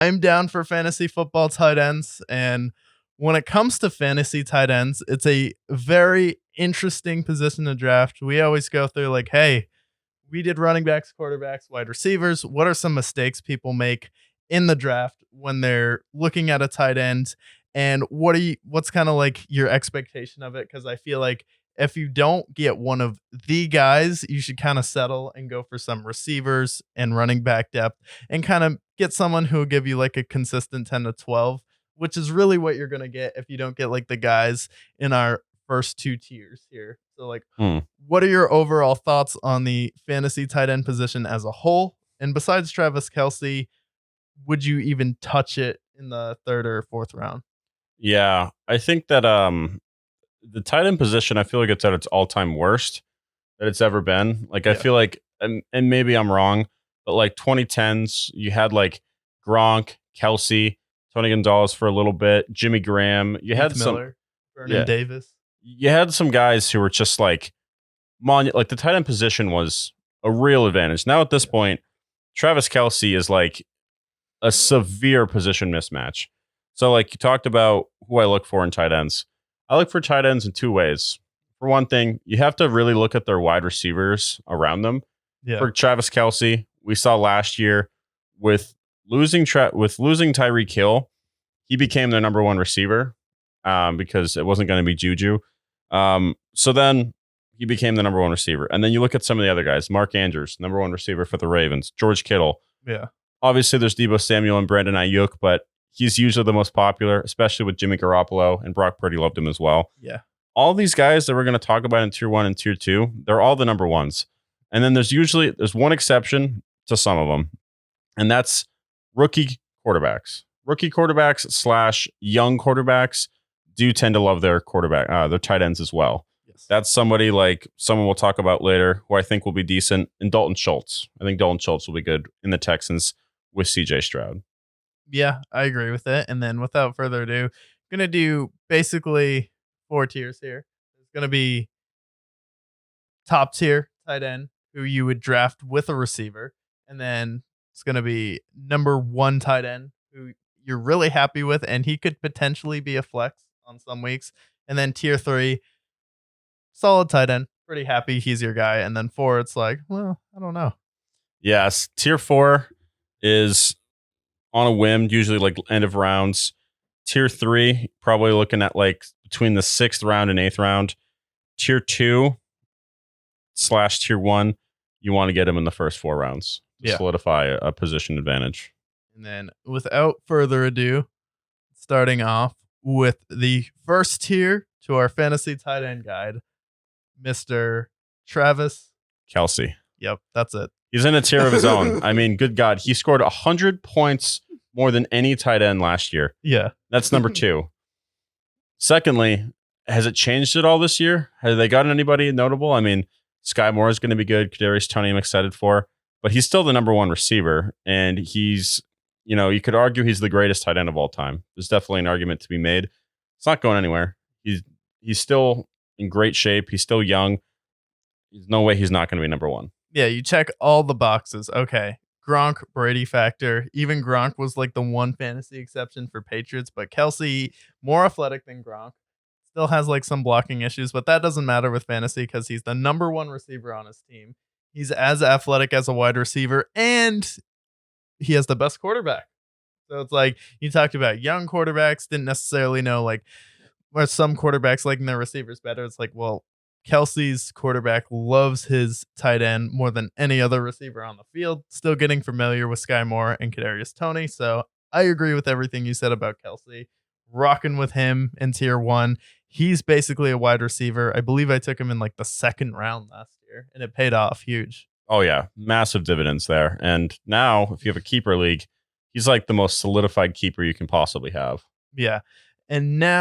I'm down for fantasy football tight ends. And when it comes to fantasy tight ends, it's a very interesting position to draft. We always go through like, hey, we did running backs, quarterbacks, wide receivers. What are some mistakes people make in the draft when they're looking at a tight end? And what's kind of like your expectation of it? Because I feel like if you don't get one of the guys, you should kind of settle and go for some receivers and running back depth and kind of get someone who will give you like a consistent 10 to 12, which is really what you're going to get if you don't get like the guys in our first two tiers here. So like, what are your overall thoughts on the fantasy tight end position as a whole? And besides Travis Kelce, would you even touch it in the third or fourth round? Yeah, I think that the tight end position, I feel like it's at its all-time worst that it's ever been. Like, I feel like, and maybe I'm wrong, but like 2010s, you had like Gronk, Kelsey, Tony Gonzalez for a little bit, Jimmy Graham. You had Miller, Vernon Davis. You had some guys who were just like, like the tight end position was a real advantage. Now at this point, Travis Kelce is like a severe position mismatch. So like you talked about who I look for in tight ends. I look for tight ends in two ways. For one thing, you have to really look at their wide receivers around them. Yeah. For Travis Kelce, we saw last year with losing Tyreek Hill, he became their number one receiver because it wasn't going to be Juju. So then he became the number one receiver. And then you look at some of the other guys. Mark Andrews, number one receiver for the Ravens. George Kittle. Yeah. Obviously, there's Deebo Samuel and Brandon Ayuk, but he's usually the most popular, especially with Jimmy Garoppolo, and Brock Purdy loved him as well. Yeah. All these guys that we're going to talk about in tier 1 and tier 2, they're all the number ones. And then there's one exception to some of them, and that's rookie quarterbacks. Rookie quarterbacks / young quarterbacks do tend to love their tight ends as well. Yes. That's somebody like someone we'll talk about later who I think will be decent, and Dalton Schultz. I think Dalton Schultz will be good in the Texans with CJ Stroud. Yeah, I agree with it. And then without further ado, I'm going to do basically 4 tiers here. It's going to be top tier tight end who you would draft with a receiver. And then it's going to be number 1 tight end who you're really happy with, and he could potentially be a flex on some weeks. And then tier 3, solid tight end, pretty happy he's your guy. And then 4, it's like, well, I don't know. Yes, tier 4 is on a whim, usually like end of rounds. Tier 3, probably looking at like between the 6th round and 8th round. Tier 2 / tier 1, you want to get him in the first 4 rounds to solidify a position advantage. And then without further ado, starting off with the first tier to our fantasy tight end guide, Mr. Travis Kelce. Yep, that's it. He's in a tier of his own. I mean, good God. He scored 100 points more than any tight end last year. Yeah. That's number 2. Secondly, has it changed at all this year? Have they gotten anybody notable? I mean, Sky Moore is going to be good. Kadarius Toney I'm excited for. But he's still the number 1 receiver. And he's, you could argue he's the greatest tight end of all time. There's definitely an argument to be made. It's not going anywhere. He's still in great shape. He's still young. There's no way he's not going to be number 1. Yeah, you check all the boxes. Okay. Gronk, Brady factor. Even Gronk was like the one fantasy exception for Patriots, but Kelce, more athletic than Gronk. Still has like some blocking issues, but that doesn't matter with fantasy because he's the number 1 receiver on his team. He's as athletic as a wide receiver, and he has the best quarterback. So it's like you talked about young quarterbacks, didn't necessarily know like where some quarterbacks liking their receivers better. It's like, well, Kelce's quarterback loves his tight end more than any other receiver on the field. Still getting familiar with Sky Moore and Kadarius Toney. So I agree with everything you said about Kelce. Rocking with him in tier 1. He's basically a wide receiver. I believe I took him in like the 2nd round last year, and it paid off huge. Oh, yeah. Massive dividends there. And now, if you have a keeper league, he's like the most solidified keeper you can possibly have. Yeah. And now